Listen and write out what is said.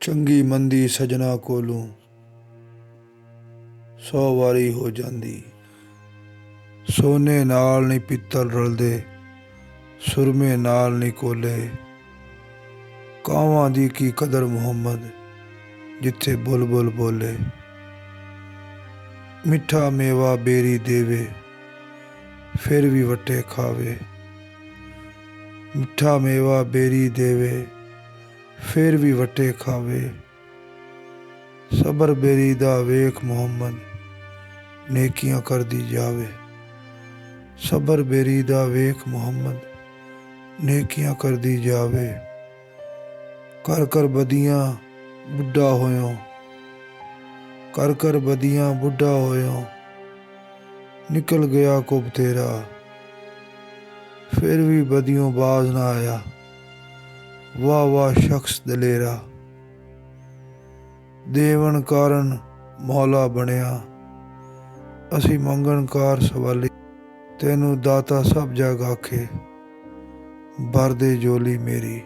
ਚੰਗੀ ਮੰਦੀ ਸਜਣਾ ਕੋਲੋਂ 100 ਵਾਰੀ ਹੋ ਜਾਂਦੀ। ਸੋਨੇ ਨਾਲ ਨਹੀਂ ਪਿੱਤਲ ਰਲਦੇ, ਸੁਰਮੇ ਨਾਲ ਨਹੀਂ ਕੋਲੇ। ਕਾਵਾਂ ਦੀ ਕੀ ਕਦਰ ਮੁਹੰਮਦ, ਜਿੱਥੇ ਬੁਲਬੁਲ ਬੋਲੇ। ਮਿੱਠਾ ਮੇਵਾ ਬੇਰੀ ਦੇਵੇ, ਫਿਰ ਵੀ ਵੱਟੇ ਖਾਵੇ। ਮਿੱਠਾ ਮੇਵਾ ਬੇਰੀ ਦੇਵੇ, ਫਿਰ ਵੀ ਵੱਟੇ ਖਾਵੇ। ਸਬਰ ਬੇਰੀ ਦਾ ਵੇਖ ਮੁਹੰਮਦ, ਨੇਕੀਆਂ ਕਰਦੀ ਜਾਵੇ। ਸਬਰ ਬੇਰੀ ਦਾ ਵੇਖ ਮੁਹੰਮਦ, ਨੇਕੀਆਂ ਕਰਦੀ ਜਾਵੇ। ਕਰ ਕਰ ਬਦੀਆਂ ਬੁੱਢਾ ਹੋਇਓ, ਕਰ ਕਰ ਬਦੀਆਂ ਬੁੱਢਾ ਹੋਇਓ। ਨਿਕਲ ਗਿਆ ਕੁੱਬ ਤੇਰਾ, ਫਿਰ ਵੀ ਬदियों ਬਾਜ਼ ਨਾ ਆਇਆ। ਵਾਹ ਵਾਹ ਸ਼ਖਸ ਦਲੇਰਾ, ਦੇਵਨ ਕਾਰਨ ਮੌਲਾ ਬਣਿਆ। ਅਸੀਂ ਮੰਗਣਕਾਰ ਸਵਾਲੀ, ਤੈਨੂੰ ਦਾਤਾ ਸਭ ਜਗ ਆਖੇ। ਭਰ ਦੇ ਝੋਲੀ ਮੇਰੀ।